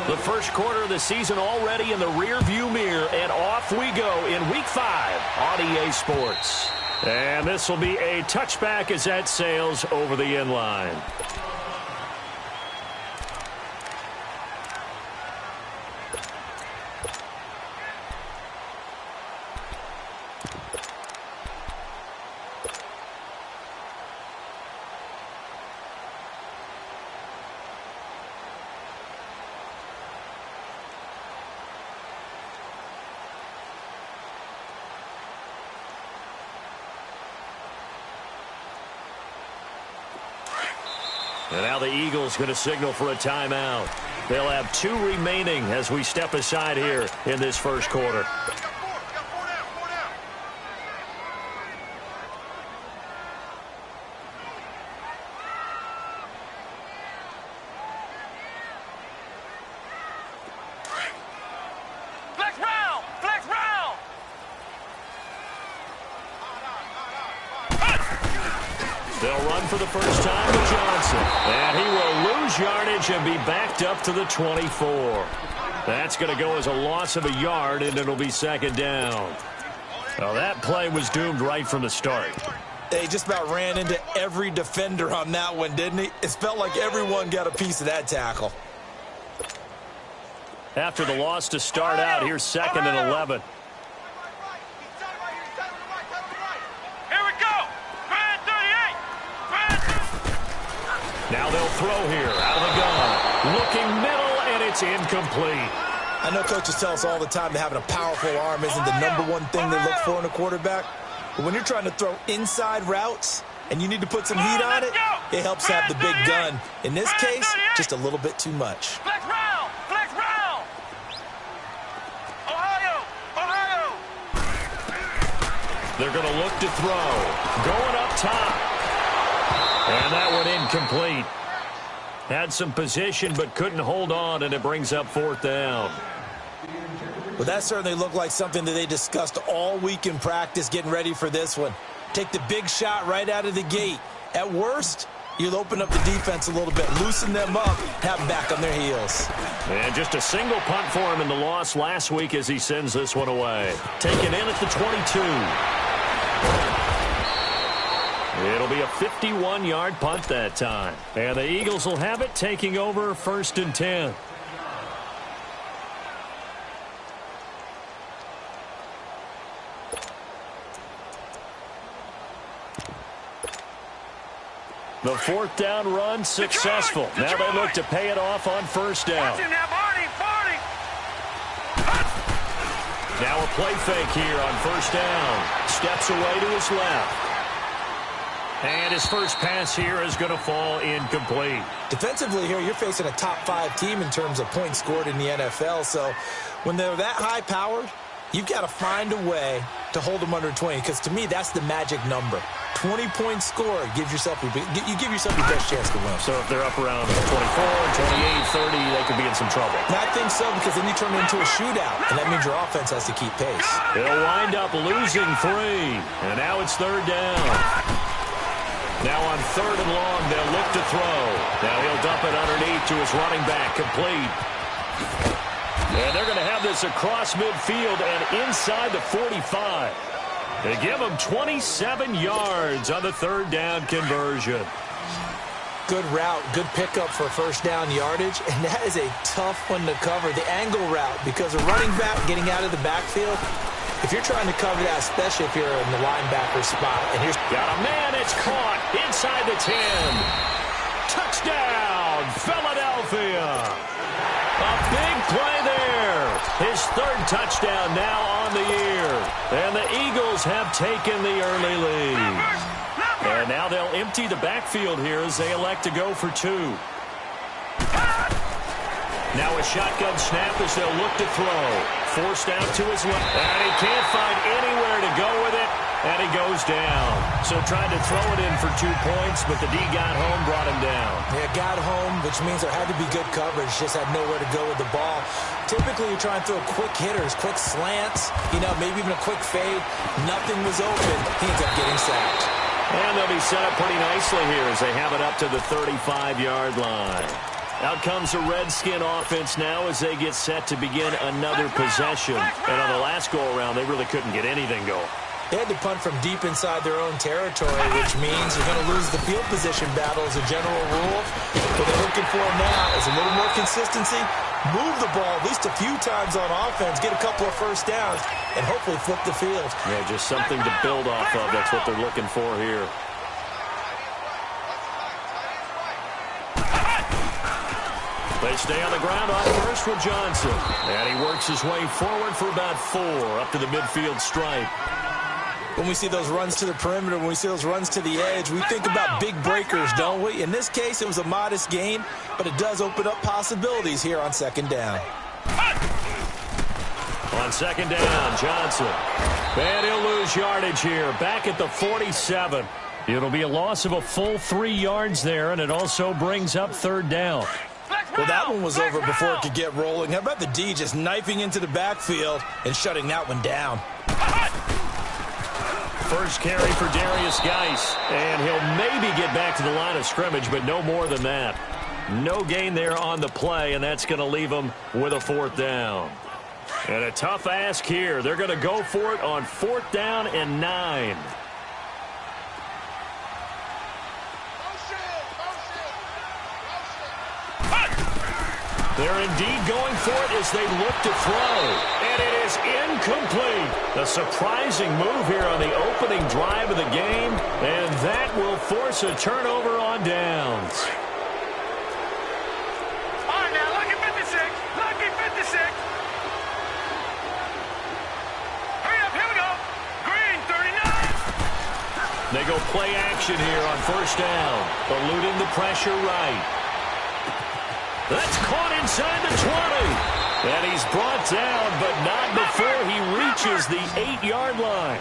The first quarter of the season already in the rear-view mirror, and off we go in Week 5 on EA Sports. And this will be a touchback as that sails over the end line. And now the Eagles going to signal for a timeout. They'll have 2 remaining as we step aside here in this first quarter. They'll run for the first time with Johnson. And he will lose yardage and be backed up to the 24. That's going to go as a loss of a yard, and it'll be second down. Well, that play was doomed right from the start. They just about ran into every defender on that one, didn't he? It felt like everyone got a piece of that tackle. After the loss to start out, here's second and 11. Now they'll throw here out of the gun. Looking middle, and it's incomplete. I know coaches tell us all the time that having a powerful arm isn't the #1 thing they look for in a quarterback. But when you're trying to throw inside routes and you need to put some heat on it, it helps have the big gun. In this case, just a little bit too much. Flex round! Flex round! Ohio! They're going to look to throw. Going up top. And that one incomplete. Had some position but couldn't hold on, and it brings up fourth down. Well, that certainly looked like something that they discussed all week in practice getting ready for this one. Take the big shot right out of the gate. At worst, you'll open up the defense a little bit, loosen them up, have them back on their heels. And just a single punt for him in the loss last week as he sends this one away. Taken in at the 22. It'll be a 51-yard punt that time. And the Eagles will have it, taking over first and 10. The fourth down run successful. Now they look to pay it off on first down. Now a play fake here on first down. Steps away to his left. And his first pass here is going to fall incomplete. Defensively here, you're facing a top-5 team in terms of points scored in the NFL. So when they're that high-powered, you've got to find a way to hold them under 20. Because to me, that's the magic number. 20 points scored, you give yourself your best chance to win. So if they're up around 24, 28, 30, they could be in some trouble. And I think so, because then you turn it into a shootout, and that means your offense has to keep pace. They'll wind up losing 3, and now it's third down. Now on third and long, they'll look to throw. Now he'll dump it underneath to his running back, complete. And they're going to have this across midfield and inside the 45. They give him 27 yards on the third down conversion. Good route, good pickup for first down yardage, and that is a tough one to cover. The angle route, because a running back getting out of the backfield, if you're trying to cover that, especially if you're in the linebacker spot, and here's got a man, it's caught inside the 10. Touchdown, Philadelphia. A big play there. His third touchdown now on the year. And the Eagles have taken the early lead. And now they'll empty the backfield here as they elect to go for 2. Now a shotgun snap as they'll look to throw. Forced out to his left. And he can't find anywhere to go with it. And he goes down. So tried to throw it in for 2 points, but the D got home, brought him down. Yeah, got home, which means there had to be good coverage. Just had nowhere to go with the ball. Typically, you're trying to throw quick hitters, quick slants, maybe even a quick fade. Nothing was open. He ends up getting sacked. And they'll be set up pretty nicely here as they have it up to the 35-yard line. Out comes the Redskin offense now as they get set to begin another possession. And on the last go-around, they really couldn't get anything going. They had to punt from deep inside their own territory, which means you're going to lose the field position battle as a general rule. What they're looking for now is a little more consistency, move the ball at least a few times on offense, get a couple of first downs, and hopefully flip the field. Yeah, just something to build off of. That's what they're looking for here. They stay on the ground on first with Johnson. And he works his way forward for about 4 up to the midfield stripe. When we see those runs to the perimeter, when we see those runs to the edge, we think about big breakers, don't we? In this case, it was a modest gain, but it does open up possibilities here on second down. On second down, Johnson. And he'll lose yardage here, back at the 47. It'll be a loss of a full 3 yards there, and it also brings up third down. Well, that one was over before it could get rolling. How about the D just knifing into the backfield and shutting that one down? First carry for Darius Geis, and he'll maybe get back to the line of scrimmage, but no more than that. No gain there on the play, and that's going to leave him with a 4th down. And a tough ask here. They're going to go for it on 4th down and 9. They're indeed going for it as they look to throw. And it is incomplete. A surprising move here on the opening drive of the game. And that will force a turnover on downs. All right, now, lucky 56. Lucky 56. Hurry up, here we go. Green, 39. They go play action here on first down. Eluding the pressure right. That's caught inside the 20. And he's brought down, but not before he reaches the 8-yard line.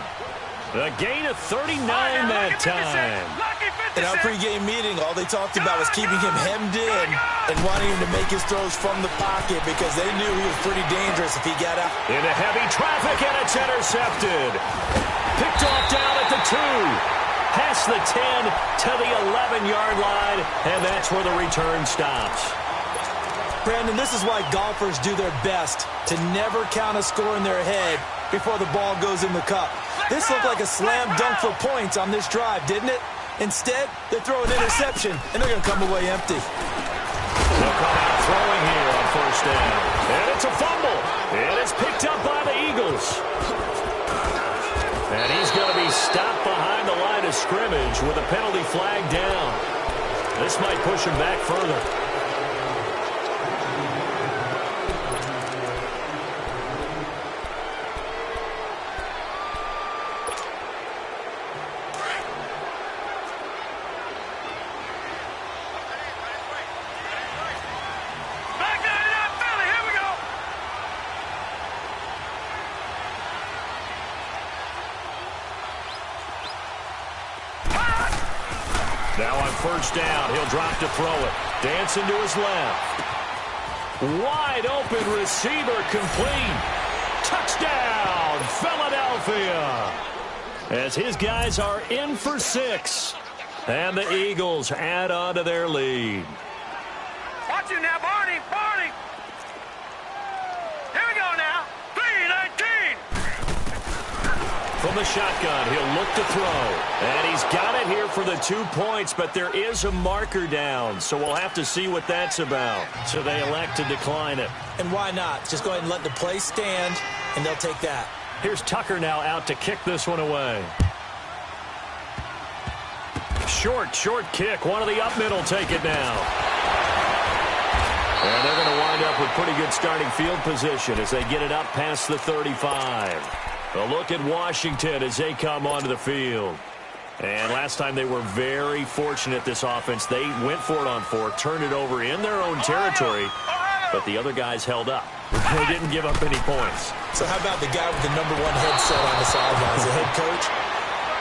A gain of 39 that time. In our pregame meeting, all they talked about was keeping him hemmed in and wanting him to make his throws from the pocket because they knew he was pretty dangerous if he got out. Into heavy traffic, and it's intercepted. Picked off down at the 2. Past the 10 to the 11-yard line, and that's where the return stops. Brandon, this is why golfers do their best to never count a score in their head before the ball goes in the cup. This looked like a slam dunk for points on this drive, didn't it? Instead, they throw an interception, and they're going to come away empty. They'll come out throwing here on first down. And it's a fumble. And it's picked up by the Eagles. And he's going to be stopped behind the line of scrimmage with a penalty flag down. This might push him back further. Now on first down, he'll drop to throw it. Dancing to his left. Wide open receiver complete. Touchdown, Philadelphia. As his guys are in for 6. And the Eagles add on to their lead. Watch you now, Barney. Barney. Here we go now. 3-19. From the shotgun, he'll look to throw. And he's got it here for the 2 points, but there is a marker down, so we'll have to see what that's about. So they elect to decline it. And why not? Just go ahead and let the play stand, and they'll take that. Here's Tucker now out to kick this one away. Short kick. One of the up middle take it now. And they're going to wind up with pretty good starting field position as they get it up past the 35. A look at Washington as they come onto the field. And last time they were very fortunate, this offense. They went for it on 4, turned it over in their own territory, but the other guys held up. They didn't give up any points. So how about the guy with the #1 headset on the sidelines, the head coach?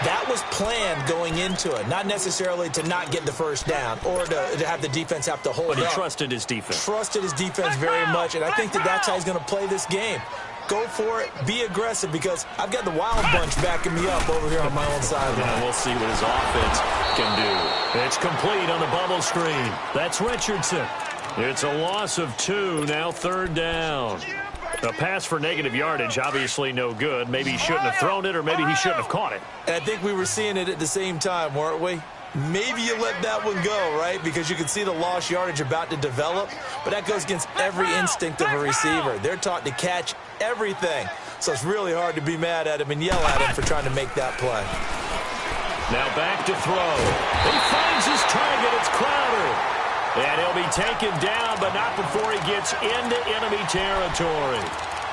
That was planned going into it, not necessarily to not get the first down or to have the defense have to hold up. But he trusted his defense. Trusted his defense very much, and I think that's how he's going to play this game. Go for it, be aggressive, because I've got the wild bunch backing me up over here on my own sideline. Yeah, we'll see what his offense can do. It's complete on the bubble screen. That's Richardson. It's a loss of 2, now third down. A pass for negative yardage, obviously no good. Maybe he shouldn't have thrown it, or maybe he shouldn't have caught it. And I think we were seeing it at the same time, weren't we? Maybe you let that one go, right? Because you can see the lost yardage about to develop, but that goes against every instinct of a receiver. They're taught to catch everything, so it's really hard to be mad at him and yell at him for trying to make that play. Now back to throw. He finds his target. It's Crowder. And he'll be taken down, but not before he gets into enemy territory.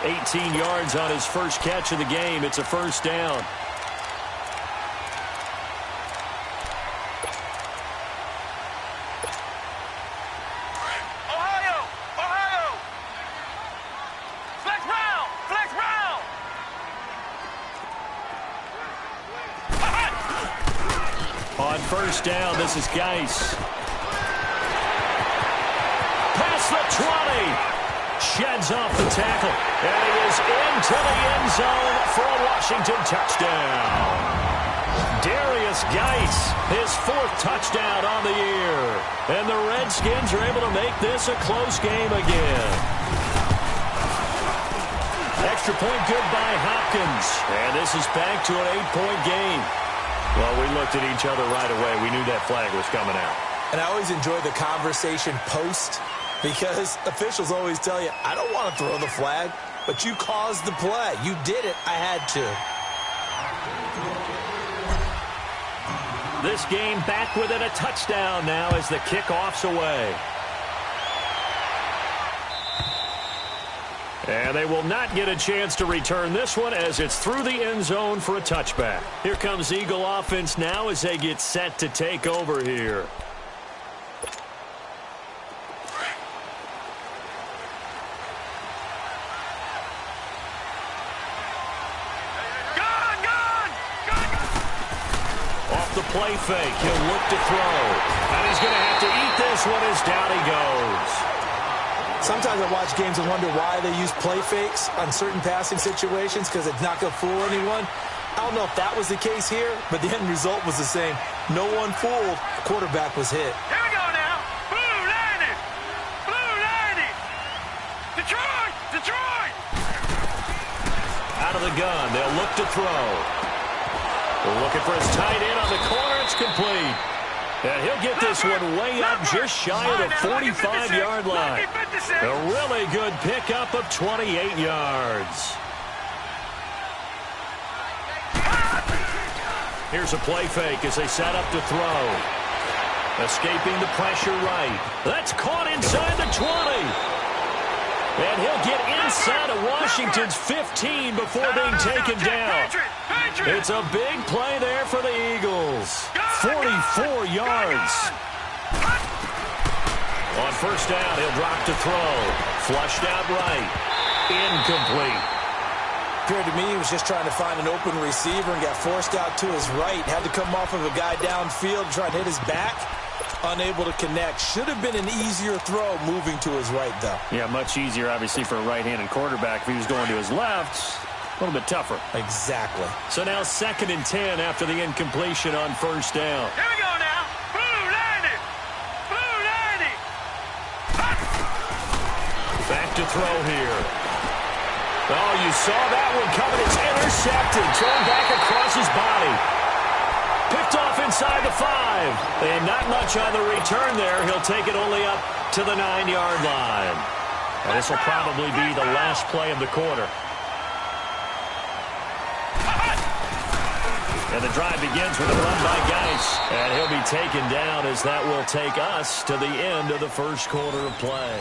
18 yards on his first catch of the game. It's a first down. Ohio! Ohio! Flex round! Flex round! On first down, this is Geis. Past the 20. Sheds off the tackle. And he is into the end zone for a Washington touchdown. Darius Geis, his 4th touchdown on the year. And the Redskins are able to make this a close game again. Extra point good by Hopkins. And this is back to an 8-point game. Well, we looked at each other right away. We knew that flag was coming out. And I always enjoy the conversation post, because officials always tell you, I don't want to throw the flag, but you caused the play. You did it. I had to. This game back within a touchdown now as the kickoff's away. And they will not get a chance to return this one as it's through the end zone for a touchback. Here comes Eagle offense now as they get set to take over here. Off the play fake, he'll look to throw. And he's going to have to eat this one as down he goes. Sometimes I watch games and wonder why they use play fakes on certain passing situations, because it's not going to fool anyone. I don't know if that was the case here, but the end result was the same. No one fooled. The quarterback was hit. Here we go now. Blue 90. Blue 90. Detroit. Detroit. Out of the gun, they'll look to throw. They're looking for his tight end on the corner. It's complete. And he'll get this one way up just shy of the 45-yard line. A really good pickup of 28 yards. Here's a play fake as they set up to throw. Escaping the pressure right. That's caught inside the 20. And he'll get inside of Washington's 15 before being taken down. It's a big play there for the Eagles. 44 yards. On first down, he'll drop to throw. Flushed out right. Incomplete. Appeared to me he was just trying to find an open receiver and got forced out to his right. Had to come off of a guy downfield, try to hit his back. Unable to connect. Should have been an easier throw moving to his right, though. Yeah, much easier, obviously, for a right-handed quarterback. If he was going to his left, a little bit tougher. Exactly. So now 2nd and 10 after the incompletion on first down. Here we go now. Blue 90. Blue 90. Back to throw here. Oh, you saw that one coming. It's intercepted. Thrown back across his body. Picked off inside the 5. And not much on the return there. He'll take it only up to the 9-yard line. And this will probably be the last play of the quarter. And the drive begins with a run by Geis. And he'll be taken down as that will take us to the end of the first quarter of play.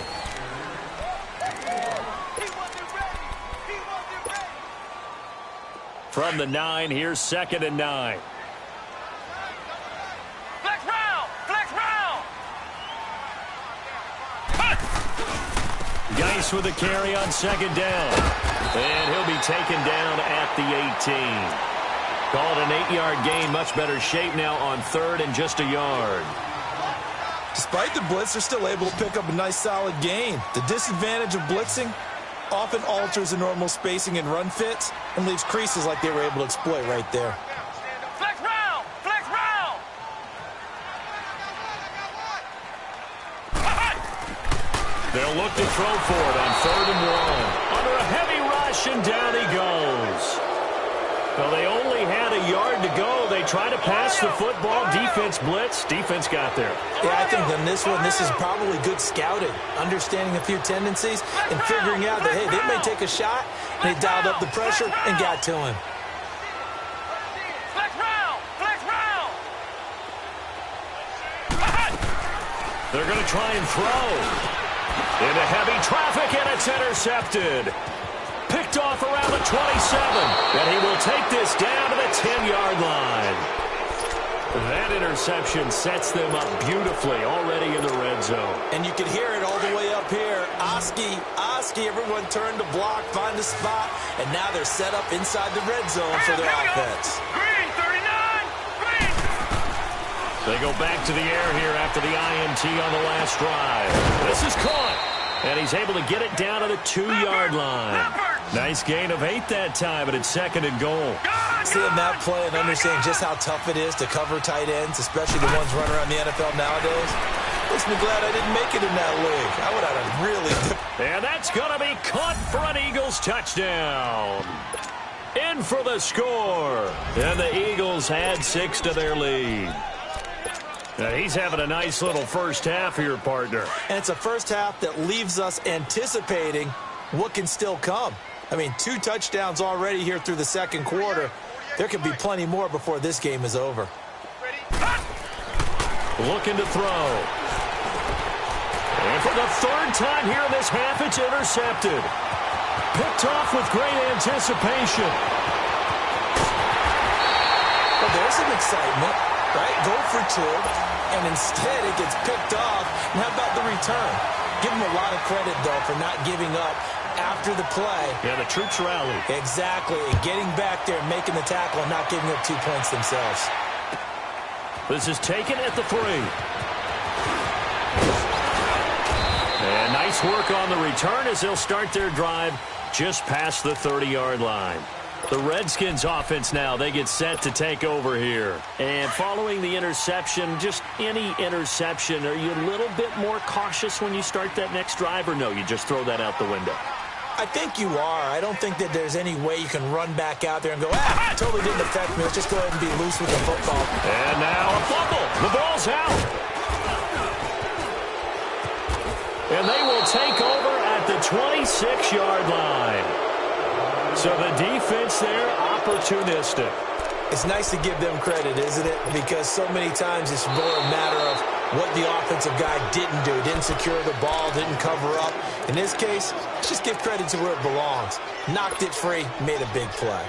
From the 9, here's 2nd and 9. Flex round. Flex round. Geis with a carry on 2nd down. And he'll be taken down at the 18. Called an 8-yard gain. Much better shape now on 3rd and just a yard. Despite the blitz, they're still able to pick up a nice solid gain. The disadvantage of blitzing often alters the normal spacing and run fits and leaves creases like they were able to exploit right there. Flex round. Flex round. They'll look to throw for it on 3rd and 1. Under a heavy rush, and down he goes. Well, they only had a yard to go. They try to pass the football. Defense blitz. Defense got there. Yeah, I think on this one, this is probably good scouting, understanding a few tendencies, and figuring out that, hey, they may take a shot. And they dialed up the pressure and got to him. Flex round! Flex round! They're going to try and throw. Into heavy traffic, and it's intercepted. Picked off around the 27, and he will take this down to the 10-yard line. That interception sets them up beautifully already in the red zone. And you can hear it all the way up here. Oski, everyone turned to block, find a spot, and now they're set up inside the red zone for their offense. Green, 39! Green! They go back to the air here after the INT on the last drive. This is caught, and he's able to get it down to the 2-yard line. Nice gain of 8 that time, but it's 2nd and goal. Seeing that play and understanding just how tough it is to cover tight ends, especially the ones running around the NFL nowadays, makes me glad I didn't make it in that league. I would have had a really... And that's going to be caught for an Eagles touchdown. In for the score. And the Eagles add 6 to their lead. Now, he's having a nice little first half here, partner. And it's a first half that leaves us anticipating what can still come. I mean, 2 touchdowns already here through the second quarter. There could be plenty more before this game is over. Looking to throw. And for the 3rd time here in this half, it's intercepted. Picked off with great anticipation. Well, there's some excitement, right? Go for 2, and instead it gets picked off. And how about the return? Give him a lot of credit, though, for not giving up after the play. Yeah, the troops rally. Exactly. Getting back there, making the tackle, and not giving up 2 points themselves. This is taken at the 3. And nice work on the return as they'll start their drive just past the 30-yard line. The Redskins offense now, they get set to take over here. And following the interception, just any interception, are you a little bit more cautious when you start that next drive, or no, you just throw that out the window? I think you are. I don't think that there's any way you can run back out there and go, totally didn't affect me. Let's just go ahead and be loose with the football. And now a fumble. The ball's out. And they will take over at the 26-yard line. So the defense there, opportunistic. It's nice to give them credit, isn't it? Because so many times it's more a matter of what the offensive guy didn't do. Didn't secure the ball, didn't cover up. In this case, let's just give credit to where it belongs. Knocked it free, made a big play.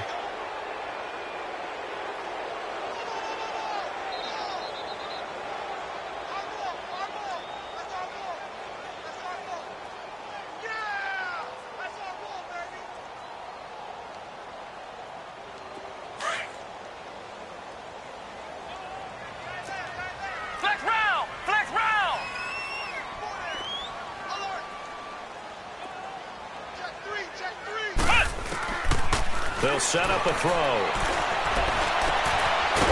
They'll set up a throw.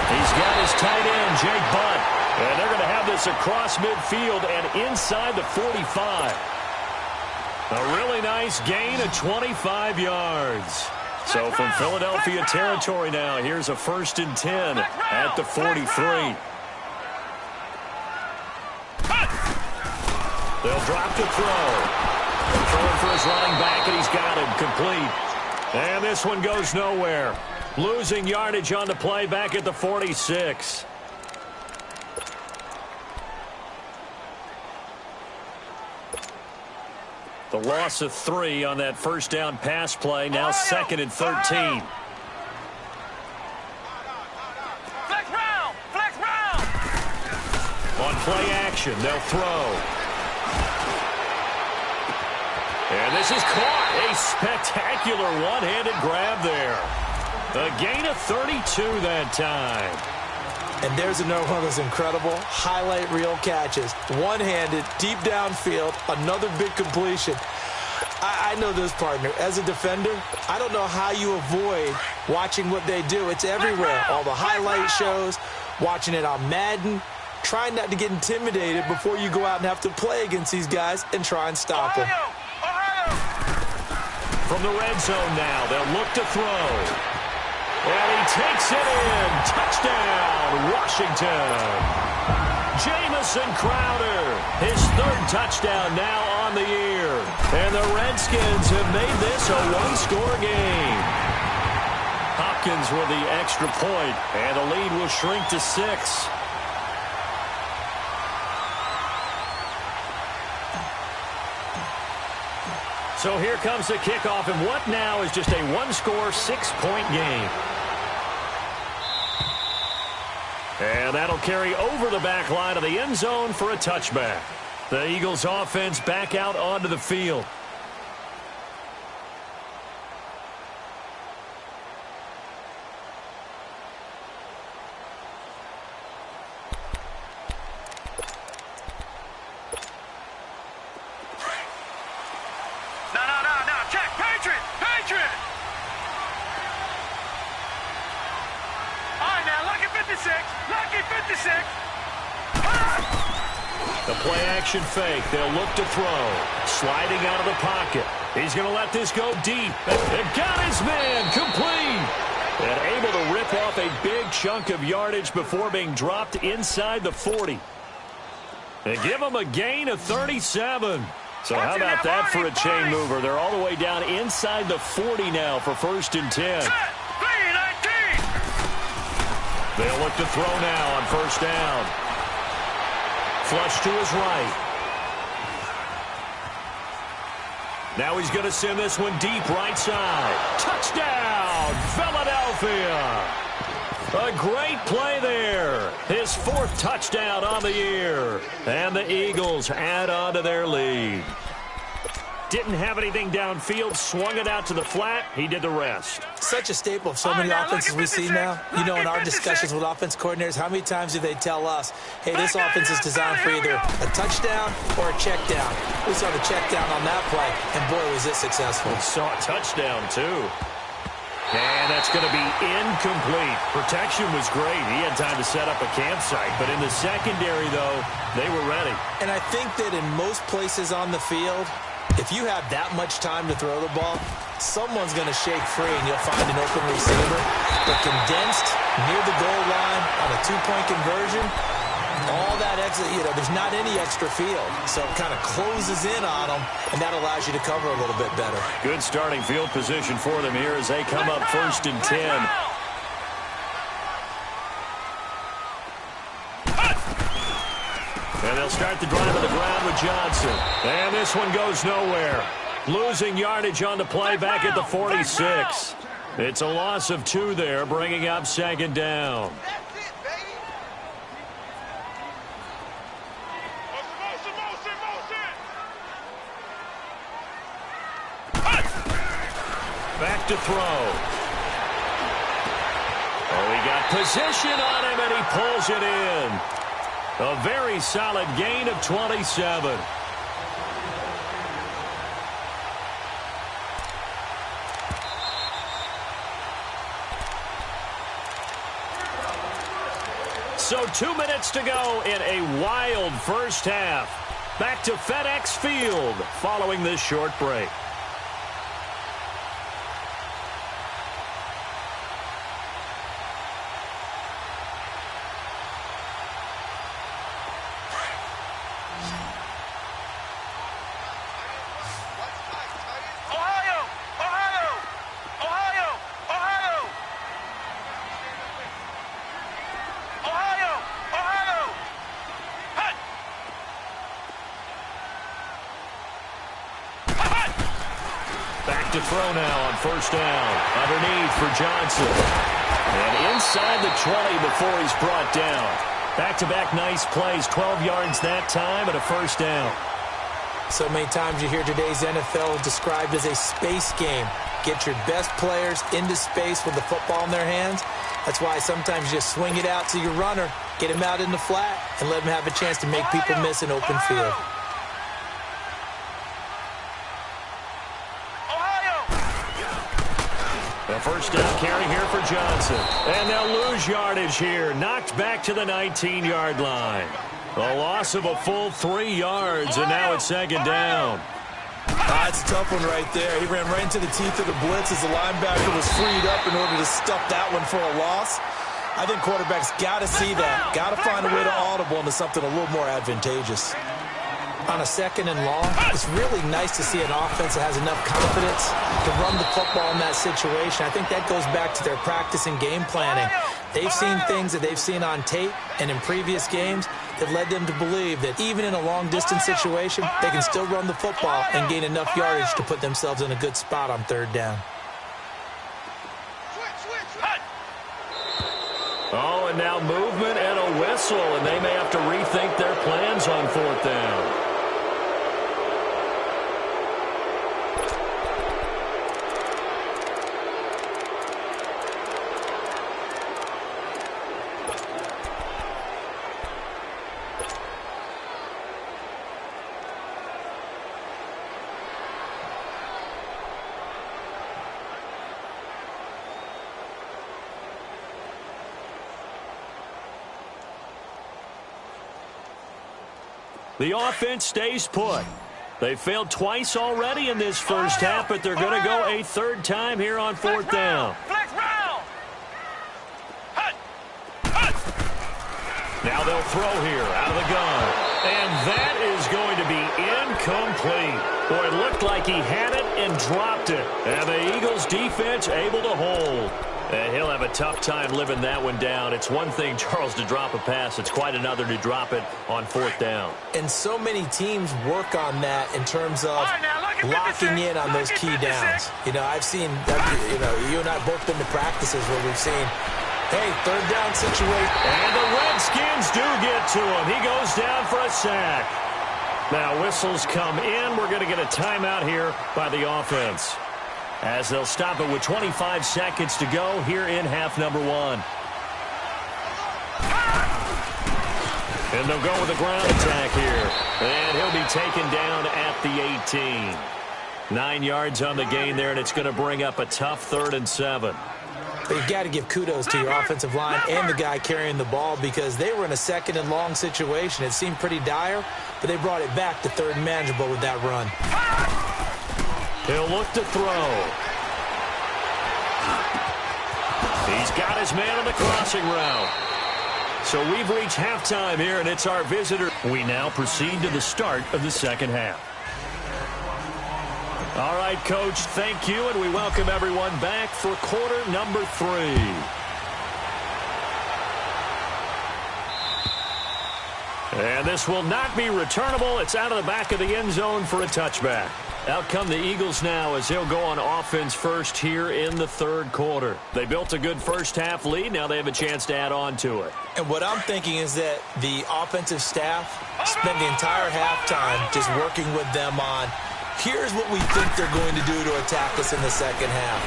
He's got his tight end, Jake Butt. And they're going to have this across midfield and inside the 45. A really nice gain of 25 yards. So from Philadelphia territory now, here's a 1st and 10 at the 43. They'll drop the throw. Throwing for his running back, and he's got him complete. And this one goes nowhere. Losing yardage on the play back at the 46. The loss of 3 on that first down pass play. Now 2nd and 13. Flex round! Flex round! On play action, they'll throw. And this is caught. A spectacular one-handed grab there. A gain of 32 that time. And there's another one of those incredible highlight reel catches. One-handed, deep downfield, another big completion. I know this, partner. As a defender, I don't know how you avoid watching what they do. It's everywhere. All the highlight shows, watching it on Madden. Try not to get intimidated before you go out and have to play against these guys and try and stop them. From the red zone now, they'll look to throw. And he takes it in. Touchdown, Washington. Jamison Crowder, his third touchdown now on the year. And the Redskins have made this a one-score game. Hopkins with the extra point, and the lead will shrink to 6. So here comes the kickoff, and what now is just a one-score, 6-point game. And that'll carry over the back line of the end zone for a touchback. The Eagles offense back out onto the field. No, check, Patriot! All right, now, lucky 56. The play-action fake. They'll look to throw. Sliding out of the pocket. He's going to let this go deep. And got his man complete. And able to rip off a big chunk of yardage before being dropped inside the 40. And give him a gain of 37. So how about that for a chain mover? They're all the way down inside the 40 now for 1st and 10. They'll look to throw now on 1st down. Flush to his right. Now he's going to send this one deep right side. Touchdown, Philadelphia. A great play there. His 4th touchdown on the year. And the Eagles add on to their lead. Didn't have anything downfield, swung it out to the flat. He did the rest. Such a staple of so many offenses we see now. You know, in our discussions with offense coordinators, how many times do they tell us, hey, this offense is designed for either a touchdown or a check down. We saw the check down on that play, and boy, was it successful. We saw a touchdown, too. And that's going to be incomplete. Protection was great. He had time to set up a campsite. But in the secondary, though, they were ready. And I think that in most places on the field, if you have that much time to throw the ball, someone's going to shake free and you'll find an open receiver. But condensed near the goal line on a 2-point conversion, all that extra, there's not any extra field. So it kind of closes in on them, and that allows you to cover a little bit better. Good starting field position for them here as they come up 1st and 10. And they'll start the drive on the ground with Johnson. And this one goes nowhere. Losing yardage on the play back at the 46. It's a loss of 2 there, bringing up 2nd down. Back to throw. Oh, he got position on him, and he pulls it in. A very solid gain of 27. So 2 minutes to go in a wild first half. Back to FedEx Field following this short break. To throw now on 1st down. Underneath for Johnson. And inside the 20 before he's brought down. Back-to-back nice plays. 12 yards that time and a 1st down. So many times you hear today's NFL described as a space game. Get your best players into space with the football in their hands. That's why sometimes you just swing it out to your runner, get him out in the flat, and let him have a chance to make people miss an open field. A first down carry here for Johnson. And they'll lose yardage here. Knocked back to the 19-yard line. A loss of a full 3 yards, and now it's second down. It's a tough one right there. He ran right into the teeth of the blitz as the linebacker was freed up in order to stuff that one for a loss. I think quarterbacks got to see that. Got to find a way to audible into something a little more advantageous. On a second and long, it's really nice to see an offense that has enough confidence to run the football in that situation. I think that goes back to their practice and game planning. They've seen things that they've seen on tape and in previous games that led them to believe that even in a long-distance situation, they can still run the football and gain enough yardage to put themselves in a good spot on third down. Oh, and now movement and a whistle, and they may have to rethink their plans on fourth down. The offense stays put. They failed twice already in this first half, but they're going to go a third time here on fourth down. Now they'll throw here out of the gun. And that is going to be incomplete. Boy, it looked like he had it and dropped it. And the Eagles defense able to hold. And he'll have a tough time living that one down. It's one thing, Charles, to drop a pass. It's quite another to drop it on fourth down. And so many teams work on that in terms of locking in on those key downs. You know, I've seen, you and I both been to practices where we've seen, hey, third down situation. And the Redskins do get to him. He goes down for a sack. Now whistles come in. We're going to get a timeout here by the offense, as they'll stop it with 25 seconds to go here in half number one. And they'll go with a ground attack here. And he'll be taken down at the 18. 9 yards on the gain there, and it's going to bring up a tough 3rd and 7. But you've got to give kudos to your offensive line and the guy carrying the ball, because they were in a second and long situation. It seemed pretty dire, but they brought it back to 3rd and manageable with that run. He'll look to throw. He's got his man on the crossing route. So we've reached halftime here, and it's our visitor. We now proceed to the start of the second half. All right, Coach, thank you, and we welcome everyone back for quarter number 3. And this will not be returnable. It's out of the back of the end zone for a touchback. Out come the Eagles now as they'll go on offense first here in the 3rd quarter. They built a good first half lead. Now they have a chance to add on to it. And what I'm thinking is that the offensive staff spent the entire halftime just working with them on, here's what we think they're going to do to attack us in the second half.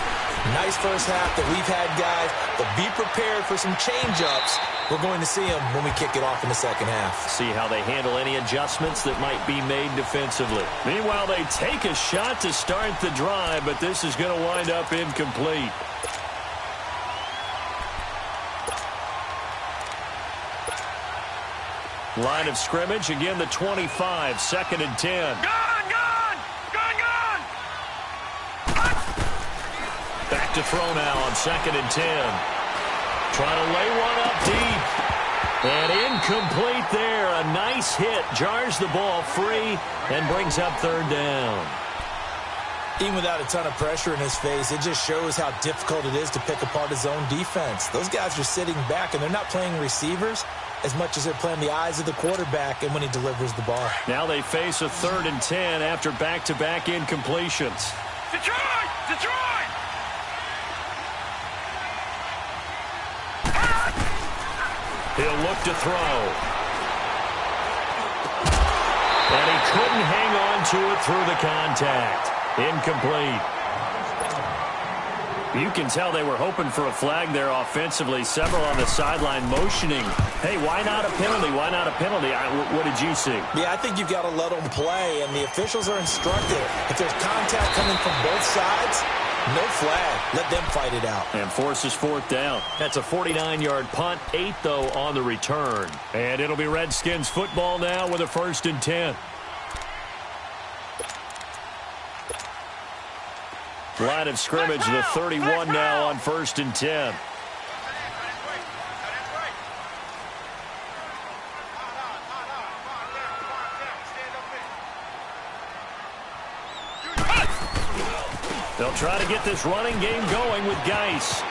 Nice first half that we've had, guys, but be prepared for some change-ups. We're going to see them when we kick it off in the second half. See how they handle any adjustments that might be made defensively. Meanwhile, they take a shot to start the drive, but this is going to wind up incomplete. Line of scrimmage, again the 25, 2nd and 10. Back to throw now on 2nd and 10. Trying to lay one up deep. And incomplete there. A nice hit. Jars the ball free and brings up 3rd down. Even without a ton of pressure in his face, it just shows how difficult it is to pick apart his own defense. Those guys are sitting back, and they're not playing receivers as much as they're playing the eyes of the quarterback and when he delivers the ball. Now they face a 3rd and 10 after back-to-back incompletions. Detroit! Detroit! He'll look to throw. And he couldn't hang on to it through the contact. Incomplete. You can tell they were hoping for a flag there offensively. Several on the sideline motioning. Hey, why not a penalty? Why not a penalty? What did you see? Yeah, I think you've got to let them play, and the officials are instructed. If there's contact coming from both sides, No flag. Let them fight it out. And forces fourth down. That's a 49-yard punt. 8, though, on the return. And it'll be Redskins football now with a 1st and 10. Line of scrimmage, the 31 now on 1st and 10. They'll try to get this running game going with Geis.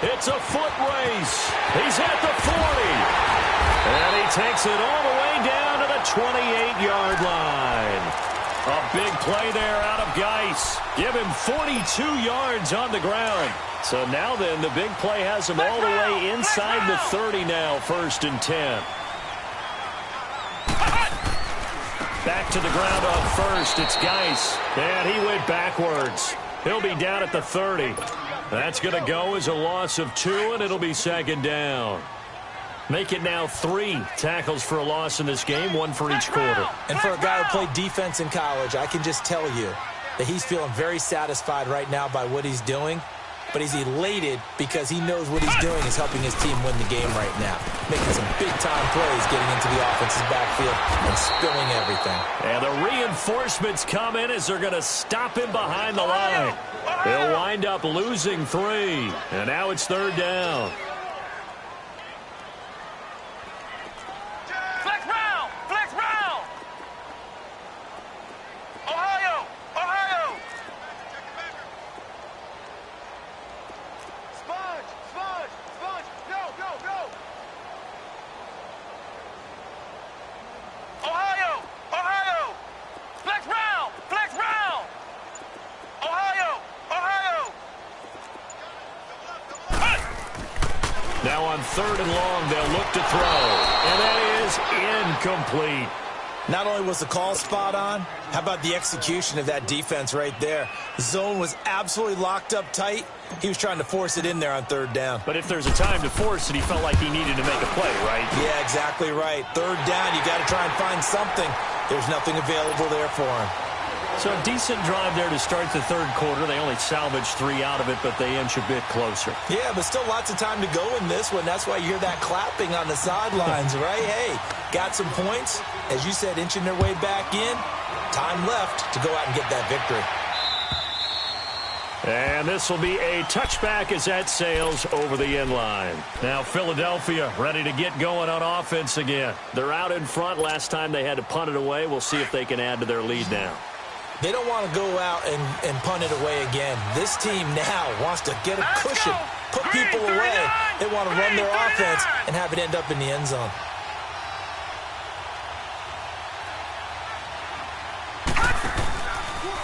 It's a foot race. He's at the 40. And he takes it all the way down to the 28-yard line. A big play there out of Geis. Give him 42 yards on the ground. So now then, the big play has him all the way inside the 30 now, 1st and 10. Back to the ground on 1st. It's Geis. And he went backwards. He'll be down at the 30. That's going to go as a loss of 2, and it'll be 2nd down. Make it now 3 tackles for a loss in this game, 1 for each quarter. And for a guy who played defense in college, I can just tell you that he's feeling very satisfied right now by what he's doing. But he's elated because he knows what he's doing is helping his team win the game right now. Making some big-time plays, getting into the offense's backfield and spilling everything. And the reinforcements come in as they're going to stop him behind the line. They'll wind up losing 3. And now it's 3rd down. Flex round! Flex round! Ohio! Ohio! Sponge! Sponge! Sponge! Go! Go! Go! Ohio! Ohio! Flex round! Flex round! Ohio! Ohio! Now on 3rd and long, they'll look to throw. And that is incomplete. Not only was the call spot on, how about the execution of that defense right there? The zone was absolutely locked up tight. He was trying to force it in there on 3rd down. But if there's a time to force it, he felt like he needed to make a play, right? Yeah, exactly right. 3rd down, you got to try and find something. There's nothing available there for him. So a decent drive there to start the 3rd quarter. They only salvaged 3 out of it, but they inch a bit closer. Yeah, but still lots of time to go in this one. That's why you hear that clapping on the sidelines, right? Hey, got some points. As you said, inching their way back in. Time left to go out and get that victory. And this will be a touchback as that sails over the end line. Now Philadelphia ready to get going on offense again. They're out in front. Last time they had to punt it away. We'll see if they can add to their lead now. They don't want to go out and punt it away again. This team now wants to get a cushion, put people away. They want to run their offense and have it end up in the end zone.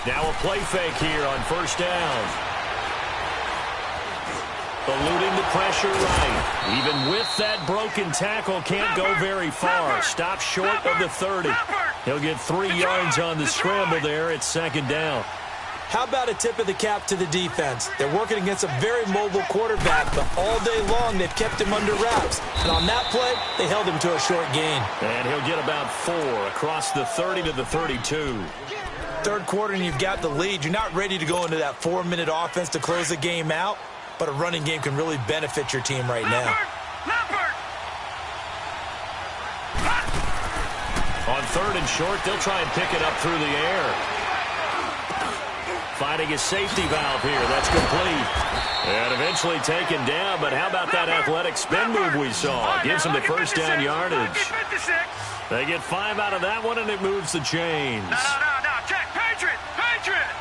Now a play fake here on 1st down. Eluding the pressure right. Even with that broken tackle, can't go very far. Stop short of the 30. He'll get 3 yards on the scramble there. It's 2nd down. How about a tip of the cap to the defense? They're working against a very mobile quarterback, but all day long they've kept him under wraps. And on that play, they held him to a short gain. And he'll get about 4 across the 30 to the 32. 3rd quarter and you've got the lead. You're not ready to go into that 4-minute offense to close the game out, but a running game can really benefit your team right now. On 3rd and short, they'll try and pick it up through the air. Finding a safety valve here. That's complete. And eventually taken down, but how about that athletic spin move we saw? Gives them the 1st down yardage. They get 5 out of that one, and it moves the chains. No, check. Patriot! Patriot!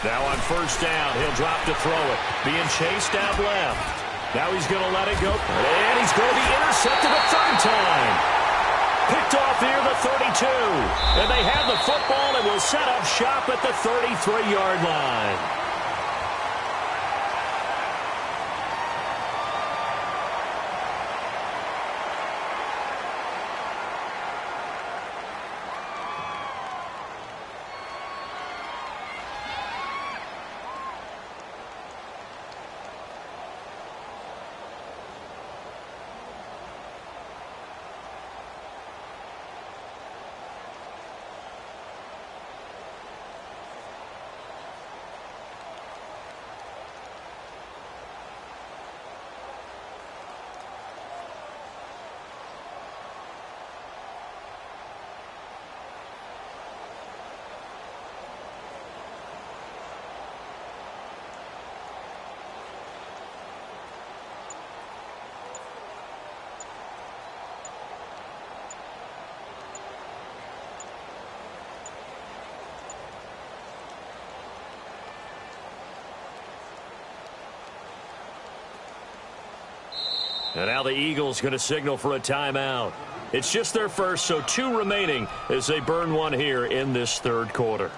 Now on 1st down, he'll drop to throw it. Being chased out left. Now he's going to let it go. And he's going to be intercepted a 3rd time. Picked off here the 32. And they have the football and will set up shop at the 33-yard line. And now the Eagles going to signal for a timeout. It's just their first, so 2 remaining as they burn one here in this third quarter.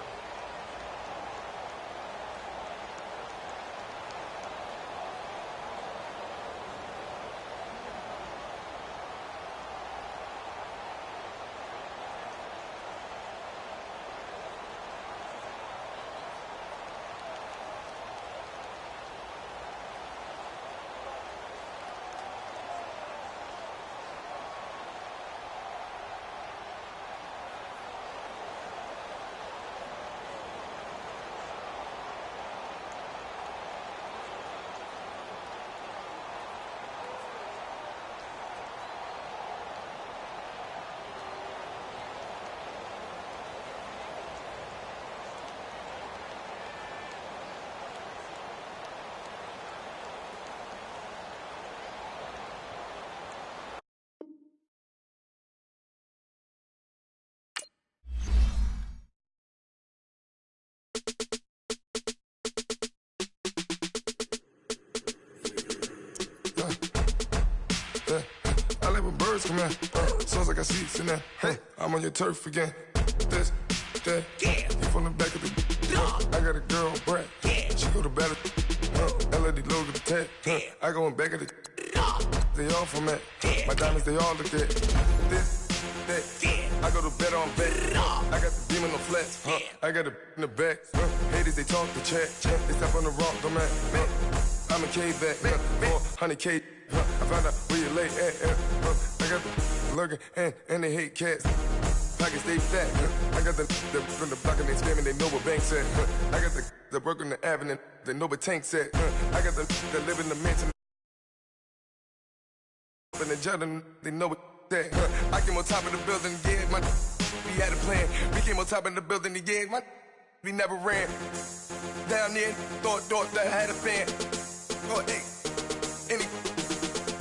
I like when birds come in. Sounds like I seats in there. Hey, I'm on your turf again. This, that, you from the back of the. I got a girl, Brad. She go to battle. LED logo the tag. I go in back of the. They all from that. My diamonds, they all look at. This, that. I go to bed on bed. I got the demon on flats. I got it in the back. Haters, they talk the chat. They step on the rock, don't man. I'm a K-back, 400K. I found out where you lay at. I got the lurking and they hate cats. Pockets stay fat. I got the from the block and they screaming, they know what banks at. I got the work on the avenue, they know what tanks at. I got the that live in the mansion. And the judge, they know what that. I came on top of the building, yeah, we had a plan. We came on top of the building, yeah, we never ran. Down there, thought that I had a fan. Oh, hey,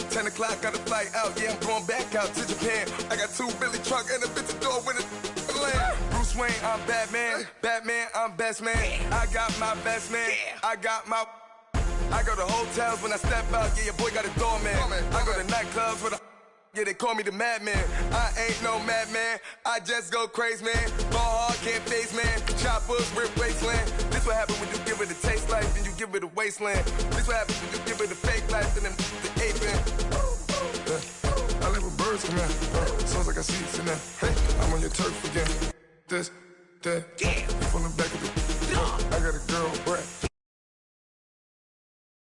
10 o'clock, got a flight out, yeah, I'm going back out to Japan. I got 2 Billy truck and a bitch door with a land. Bruce Wayne, I'm Batman. Batman, I'm best man. I got my best man. I go to hotels when I step out, yeah, your boy got a doorman. I go to nightclubs with a, yeah, they call me the madman. I ain't no madman, I just go crazy, man. Ball hard, can't face, man. Choppers, rip wasteland. This what happen when you give it a taste life, then you give it a wasteland. This what happens when you give it a fake life, and then the aping. I like when birds come in. Sounds like I seats in there. Hey, I'm on your turf again. This, that, you from the back of the. I got a girl, Brad.